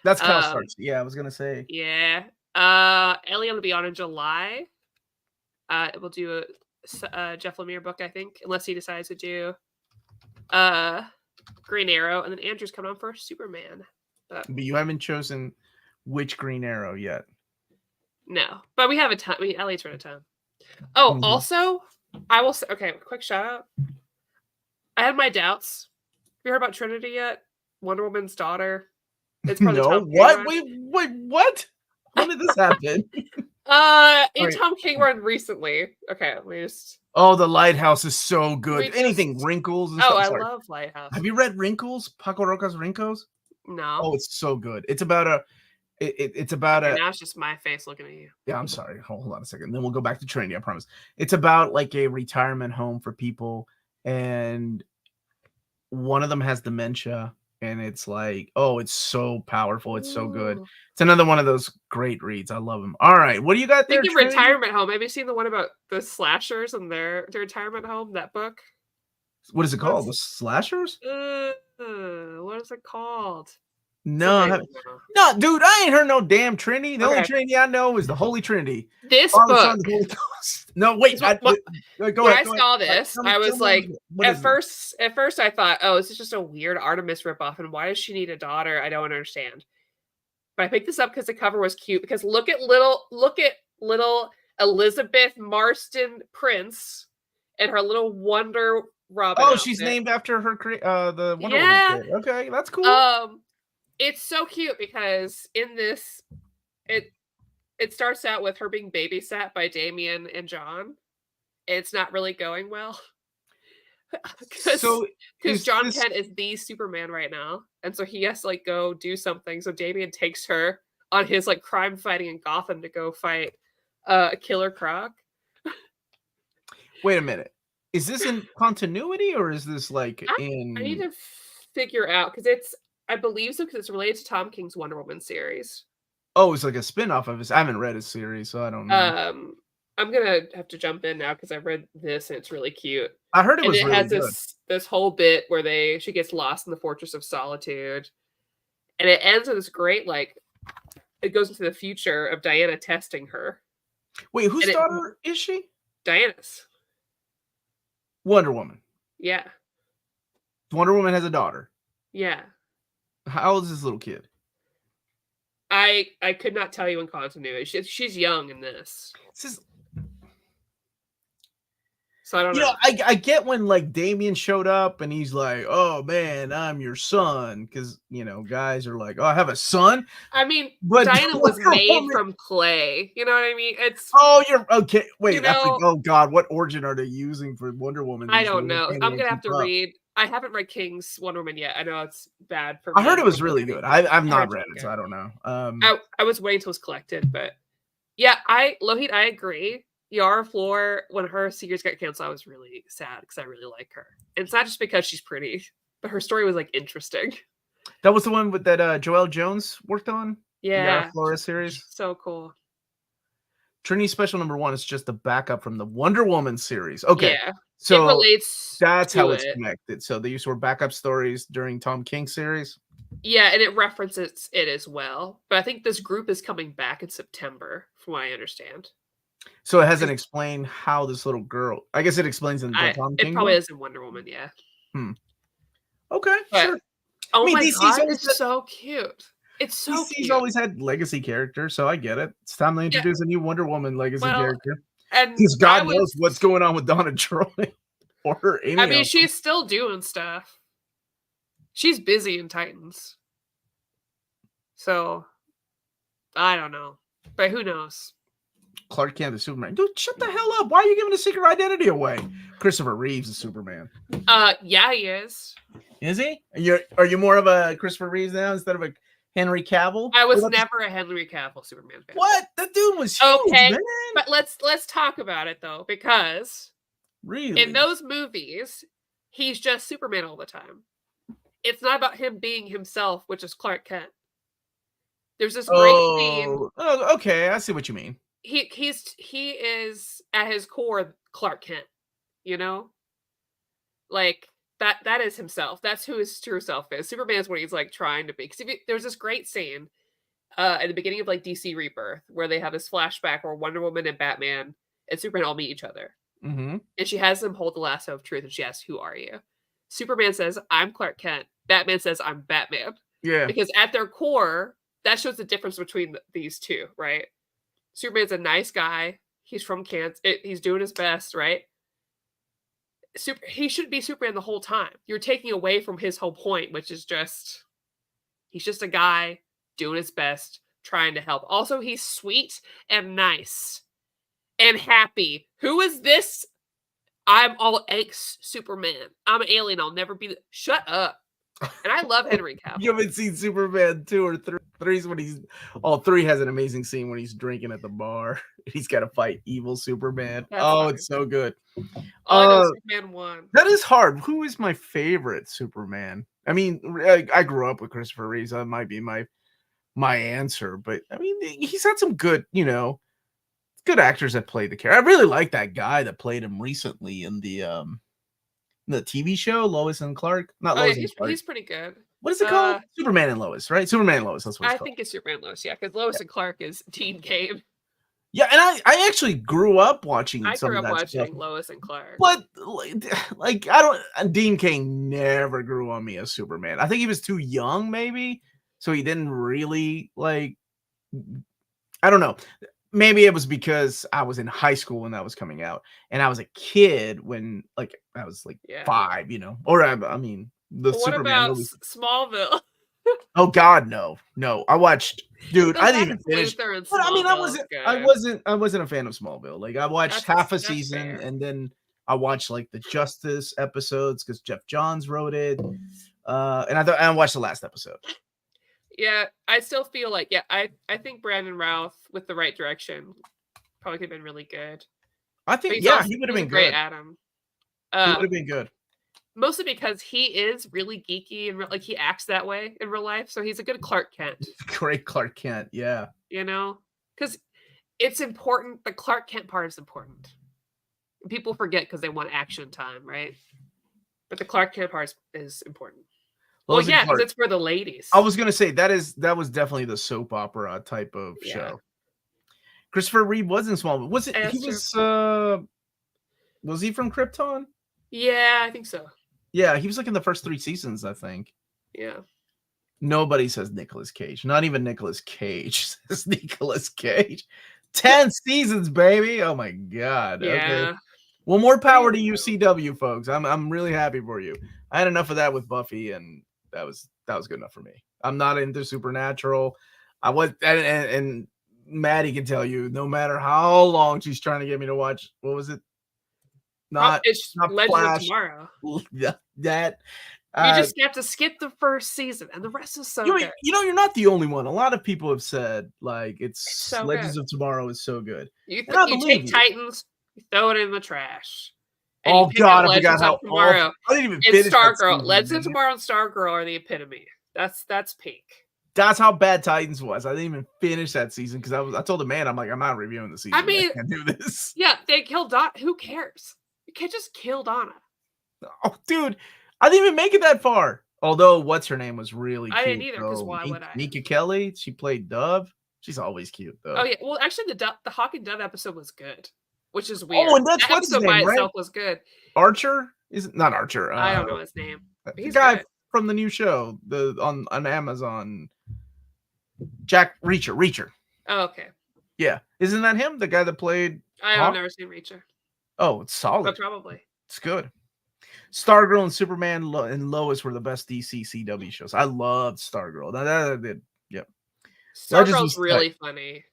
That's Kyle Starks. Yeah, I was gonna say. Yeah. Ellie will be on in July. We'll do a Jeff Lemire book, I think, unless he decides to do Green Arrow, and then Andrew's coming on for Superman. But you haven't chosen which Green Arrow yet. No, but we have a ton. Ellie's read a ton. Oh, also, I will say, okay, quick shout out. I had my doubts. Have you heard about Trinity yet? Wonder Woman's daughter. It's no, what? Wait, what? When did this happen? Tom King run recently. Okay, let me just. Oh, The Lighthouse is so good. Anything Wrinkles and stuff. I love Lighthouse. Have you read Wrinkles? Paco Roca's Wrinkles? No. Oh, it's so good. It's about a. It's about a. Now it's just my face looking at you. Yeah, I'm sorry. Hold on a second. Then we'll go back to Trinity. I promise. It's about like a retirement home for people, and one of them has dementia. And it's like, oh, it's so powerful. It's so good. It's another one of those great reads. I love them. All right. What do you got there? Speaking of retirement home, have you seen the one about the slashers and their retirement home, that book? What is it called? The Slashers? What is it called? No, no, dude, I ain't heard no damn Trinity. The only Trinity I know is the Holy Trinity. This book. No, wait. Go ahead. I saw this, I was like, at first I thought, oh, this is just a weird Artemis ripoff, and why does she need a daughter? I don't understand. But I picked this up because the cover was cute. Because look at little Elizabeth Marston Prince and her little Wonder Robin. Oh, she's named after her the Wonder Woman kid. Okay, that's cool. It's so cute because in this, it starts out with her being babysat by Damien and John. It's not really going well. Because John Kent is the Superman right now. And so he has to like go do something. So Damien takes her on his like crime fighting in Gotham to go fight Killer Croc. Wait a minute. Is this in continuity or is this like in... I need to figure out because I believe so because it's related to Tom King's Wonder Woman series. Oh, it's like a spin-off of his. I haven't read his series, so I don't know. I'm gonna have to jump in now because I've read this and it's really cute. I heard it was really good. It has this whole bit where she gets lost in the Fortress of Solitude, and it ends with this great like it goes into the future of Diana testing her. Wait, whose daughter is she? Diana's. Wonder Woman. Yeah. Wonder Woman has a daughter. Yeah. How old is this little kid? I could not tell you in continuity. She's young in this. So I don't know. I get when like Damien showed up and he's like, "Oh man, I'm your son," because guys are like, "Oh, I have a son." I mean, but Diana was made from clay. You know what I mean? You're okay. Wait, oh God, what origin are they using for Wonder Woman? I don't know. I'm gonna have to read. I haven't read King's Wonder Woman yet. I know it's bad for me. I heard it was really good. I've not read it, so I don't know. I was waiting till it's collected, but yeah, Lohit, I agree. Yara Flor, when her series got canceled, I was really sad because I really like her. And it's not just because she's pretty, but her story was like interesting. That was the one with that Joelle Jones worked on. Yeah, Yara Flor series. So cool. Trinity Special number 1 is just the backup from the Wonder Woman series. Okay. Yeah. So it relates. That's how it's connected. So these were backup stories during Tom King's series. Yeah, and it references it as well. But I think this group is coming back in September, from what I understand. So it hasn't explained how this little girl. I guess it explains in the Tom King. It probably is in Wonder Woman, yeah. Okay, sure. Oh my God, it's so cute. It's so cute. DC's always had legacy characters, so I get it. It's time to introduce a new Wonder Woman legacy character. Because God knows what's going on with Donna Troy. Or any she's still doing stuff. She's busy in Titans. So, I don't know. But who knows? Clark Kent is Superman. Dude, shut the hell up. Why are you giving a secret identity away? Christopher Reeves is Superman. Yeah, he is. Is he? Are you more of a Christopher Reeves now instead of a Henry Cavill? I was never a Henry Cavill Superman fan. What? That dude was huge, man. But let's talk about it though, because really, in those movies, he's just Superman all the time. It's not about him being himself, which is Clark Kent. There's this great scene. Oh, okay, I see what you mean. He is at his core Clark Kent, you know? Like that is himself. That's who his true self is. Superman's what he's like trying to be. Because there's this great scene at the beginning of like DC Rebirth where they have this flashback where Wonder Woman and Batman and Superman all meet each other. Mm-hmm. And she has them hold the lasso of truth and she asks, "Who are you?" Superman says, "I'm Clark Kent." Batman says, "I'm Batman." Yeah. Because at their core, that shows the difference between these two, right? Superman's a nice guy. He's from Kansas. He's doing his best, right? He should be Superman the whole time. You're taking away from his whole point, which is just he's just a guy doing his best, trying to help. Also, he's sweet and nice and happy. Who is this? I'm all angst Superman. I'm an alien. I'll never be. Shut up. And I love Henry Cavill. You haven't seen Superman 2 or 3. 3's when he's 3 has an amazing scene when he's drinking at the bar. He's got to fight evil Superman. That's fine. It's so good. All I know is Superman 1. That is hard. Who is my favorite Superman? I mean, I grew up with Christopher Reeves. That might be my answer, but I mean, he's had some good, good actors that played the character. I really like that guy that played him recently in the TV show Lois and Clark. Not Lois and Clark. He's pretty good. What is it called? Superman and Lois, right? Superman and Lois. That's what it's called. I think it's Superman and Lois, yeah, because Lois and Clark is Teen Game. Yeah, and I actually grew up watching. I grew up watching stuff. Lois and Clark, but like I don't. Dean Cain never grew on me as Superman. I think he was too young, maybe, so he didn't really like. I don't know. Maybe it was because I was in high school when that was coming out, and I was a kid when I was 5, or I mean the what Superman about movie. Smallville? Oh God, no. I watched, dude. I didn't even finish. But I mean, I wasn't a fan of Smallville. Like I watched half a season, and then I watched the Justice episodes because Jeff Johns wrote it, and I watched the last episode. Yeah, I still feel I think Brandon Routh with the right direction probably could have been really good. I think he would have been great. Good. Adam, he would have been good. Mostly because he is really geeky and he acts that way in real life, so he's a good Clark Kent. Great Clark Kent, yeah. Because it's important. The Clark Kent part is important. People forget because they want action time, right? But the Clark Kent part is important. Well, yeah, because it's for the ladies. I was gonna say that was definitely the soap opera type of show. Christopher Reeve was in Smallville. Was it? Was he from Krypton? Yeah, I think so. Yeah, he was in the first 3 seasons, I think. Yeah. Nobody says Nicolas Cage. Not even Nicolas Cage says Nicolas Cage. 10 seasons, baby. Oh my God. Yeah. Okay. Well, more power to you, CW folks. I'm really happy for you. I had enough of that with Buffy, and that was good enough for me. I'm not into Supernatural. I was, and Maddie can tell you, no matter how long she's trying to get me to watch, what was it? It's not Legends of Tomorrow. That you just have to skip the first season, and the rest is so good. You're not the only one. A lot of people have said it's so Legends of Tomorrow is so good. You take Titans, you throw it in the trash. Oh God, I forgot how Tomorrow. I didn't even finish Stargirl. Legends of Tomorrow and Stargirl are the epitome. That's peak. That's how bad Titans was. I didn't even finish that season because I told the man, I'm not reviewing the season. I mean, I can't do this. Yeah, they killed Donna. Who cares? You can't just kill Donna. Oh, dude, I didn't even make it that far. Although, what's her name was really cute. I didn't either, because why would I? Nika Kelly, she played Dove. She's always cute, though. Oh, yeah. Well, actually, the Hawk and Dove episode was good, which is weird. Oh, and that's that episode by itself was good. Archer? Is it not Archer? I don't know his name. The guy from the new show on Amazon. Jack Reacher. Oh, okay. Yeah. Isn't that him? The guy that played I've never seen Reacher. Oh, it's solid. But probably. It's good. Stargirl and Superman and Lois were the best DC CW shows. I loved Stargirl. That did. Yep. Legends Stargirl's was tight. really funny.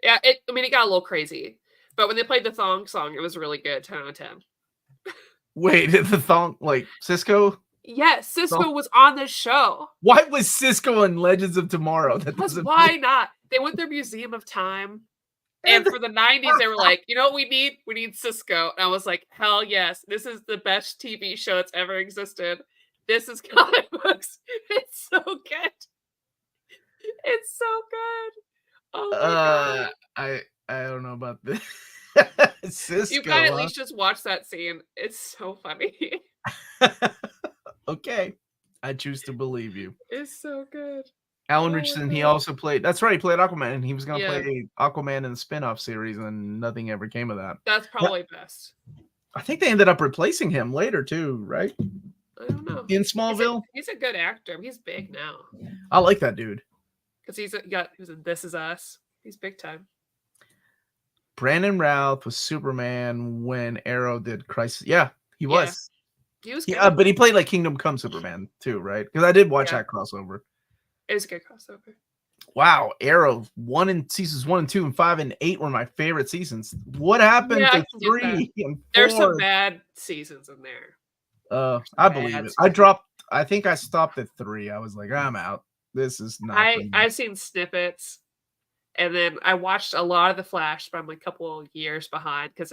Yeah, it got a little crazy, but when they played the thong song, it was really good. 10 out of 10. Wait, the thong like Cisco? Yes, Thong? Cisco was on this show. Why was Cisco in Legends of Tomorrow? That Because doesn't why make not? They went their Museum of Time, and for the 90s, they were like, "You know what we need? We need Cisco." And I was like, "Hell yes, this is the best TV show that's ever existed. This is comic books. It's so good. It's so good. Oh my god." I don't know about this. You gotta Cisco, at least just watch that scene. It's so funny. huh? Okay. I choose to believe you. It's so good. Alan Oh my Richardson, he god. also played that's right, he played Aquaman, and he was gonna Yeah, play Aquaman in the spin-off series, and nothing ever came of that. that's Yeah, probably best. I think they ended up replacing him later too, right? I don't know. In He's a Smallville? he's a good actor. He's big now I like that dude. because he was in This Is Us. He's big time. Brandon Routh was Superman when Arrow did Crisis. Yeah, he Yeah, was. he was Yeah, good. but he played like Kingdom Come Superman too, right? Because I did watch Yeah, that crossover. it was a good crossover. Wow, Arrow seasons 1 and 2 and 5 and 8 were my favorite seasons. What happened Yeah, I to can get that. 3 and There's some 4? bad seasons in there. I believe Bad it. seasons. I think I stopped at 3. I was like, I'm out. This is not for me. I've seen snippets, and then I watched a lot of The Flash, but I'm a couple years behind because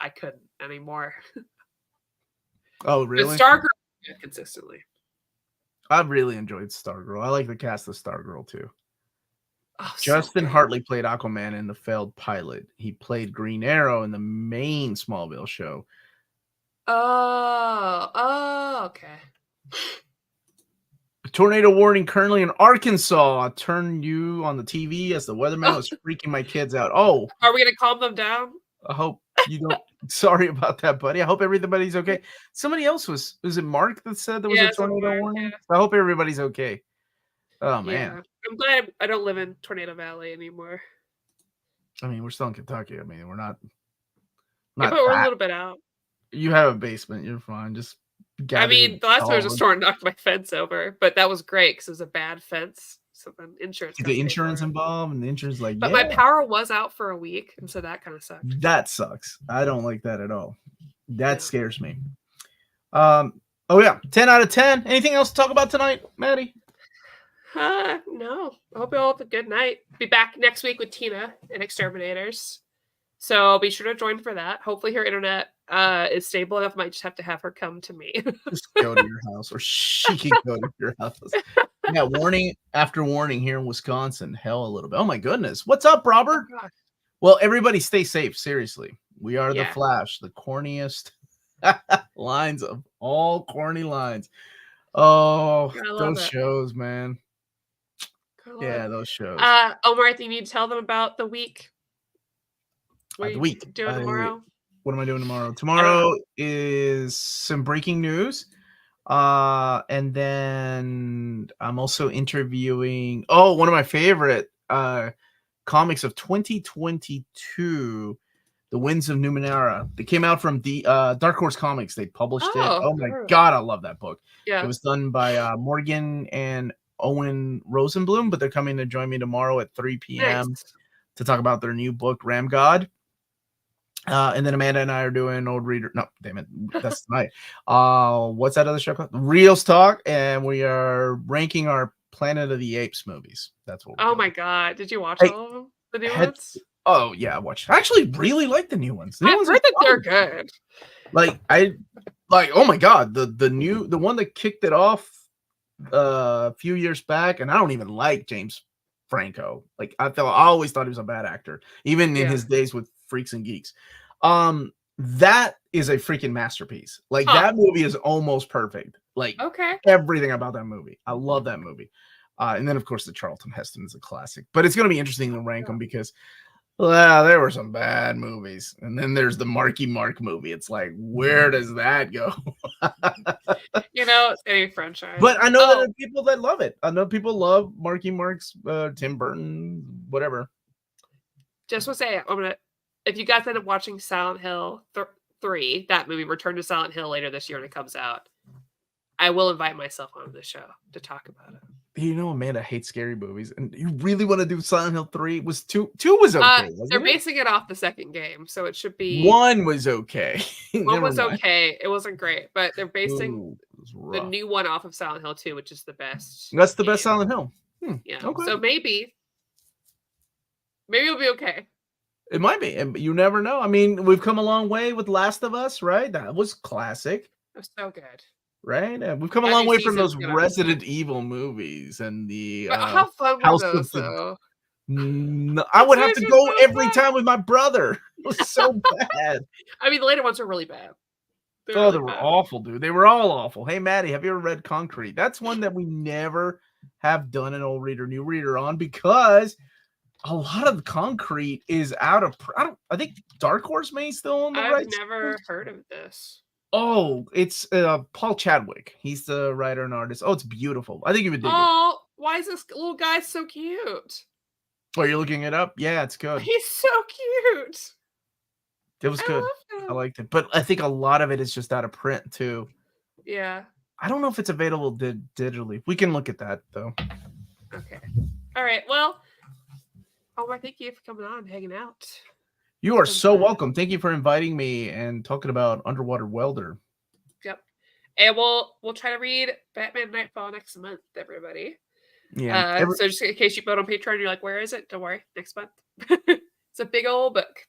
I couldn't anymore. Oh, But really? Stargirl good consistently. I really enjoyed Stargirl. I like the cast of Stargirl too. Oh, so Justin good. Hartley played Aquaman in the failed pilot. He played Green Arrow in the main Smallville show. Okay. A tornado warning currently in Arkansas. I turned you on the TV as the weatherman was freaking my kids out. Oh, Are we gonna calm them down? I hope you don't. Sorry about that, buddy. I hope everybody's okay. Somebody else was it Mark that said there was a Yeah, it's Omar, tornado yeah. warning? I hope everybody's okay. Oh man. Yeah. I'm glad I don't live in Tornado Valley anymore. I mean, we're still in Kentucky. I mean, we're not Yeah, but not we're a that. little bit out. You have a basement. You're fine. Just I gather mean, the last time I was a all storm knocked my fence over, but that was great because it was a bad fence. So then insurance got the to pay for insurance it. involved, and the insurance like, But my yeah, power was out for a week, and so that kind of sucked. that sucks. I don't like that at all. That Yeah. scares me. Oh yeah, 10 out of 10. Anything else to talk about tonight, Maddie? No. I hope you all have a good night. Be back next week with Tina and Exterminators. So be sure to join for that. Hopefully her internet is stable enough. Might just have to have her come to me. Just go to your house, or she can go to your house. Yeah, warning after warning here in Wisconsin. Hell, a little bit. Oh my goodness, what's up, Robert? Oh, gosh. Well, everybody stay safe. Seriously, we are the Yeah. Flash, the corniest lines of all corny lines. Oh, I love those it. shows, man. I love Yeah, it. those shows. Omar, I think you need to tell them about the week. What are The you week. doing tomorrow? What am I doing tomorrow? I don't Tomorrow know. is some breaking news. And then I'm also interviewing one of my favorite comics of 2022, The Winds of Numenera. They came out from the Dark Horse Comics. They published it. Oh my cool. god, I love that book. Yeah. It was done by Morgan and Owen Rosenblum, but they're coming to join me tomorrow at 3 p.m. Nice. to talk about their new book, Ram God. And then Amanda and I are doing Old Reader. No, damn it, that's tonight. What's that other show called? Reels Talk, and we are ranking our Planet of the Apes movies. That's what we're Oh doing. my god. Did you watch Hey, all of them? The new had- ones? Oh yeah, I watched. I actually really like the new ones. The new I've ones heard are that they're fun. good. Oh my god, the one that kicked it off a few years back, and I don't even like James Franco. Like I always thought he was a bad actor, even in Yeah. his days with Freaks and Geeks. That is a freaking masterpiece. Like that movie is almost perfect. Like Okay. everything about that movie. I love that movie. And then of course the Charlton Heston is a classic. But it's gonna be interesting to rank them because there were some bad movies. And then there's the Marky Mark movie. It's like, where does that go? It's any franchise. But I know that there are people that love it. I know people love Marky Mark's, Tim Burton, whatever. Just want to say, if you guys end up watching Silent Hill 3, that movie, Return to Silent Hill, later this year when it comes out, I will invite myself on the show to talk about it. You know, Amanda hates scary movies, and you really want to do Silent Hill 3? Was 2 was okay, They're wasn't it? basing it off the second game, so it should be 1 was okay. 1 Never was mind. okay. It wasn't great, but they're basing Ooh, it was the rough. new one off of Silent Hill 2, which is the best That's the game. best Silent Hill. Yeah. Okay. So maybe it'll be okay. It might be, and you never know. I mean, we've come a long way with Last of Us, right? That was classic, It was so good. right? And we've come a That long new way from season's those gonna Resident Evil movies and the But how fun were House of those, the. though? I Those would have movies to were go so every fun. time with my brother. It was so bad. I mean, the later ones are really bad. They're Oh, really they were bad. awful, dude. They were all awful. Hey, Maddie, have you ever read Concrete? That's one that we never have done an old reader, new reader on because a lot of the Concrete is out of. I think Dark Horse may still own the I've rights. never heard of this. Oh, it's Paul Chadwick. He's the writer and artist. Oh, it's beautiful. I think you would dig it. Oh, why is this little guy so cute? Oh, you're looking it up? Yeah, it's good. He's so cute. It was good. I love I him. liked it. But I think a lot of it is just out of print too. Yeah. I don't know if it's available digitally. We can look at that though. Okay. All right. Well, Omar, thank you for coming on and hanging out. You are so welcome. Thank you for inviting me and talking about Underwater Welder. Yep. And we'll try to read Batman Nightfall next month, everybody. Yeah. So just in case you vote on Patreon, you're like, where is it? Don't worry, next month. It's a big old book.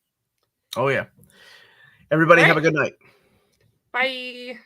Oh yeah. Everybody have a good night. Bye.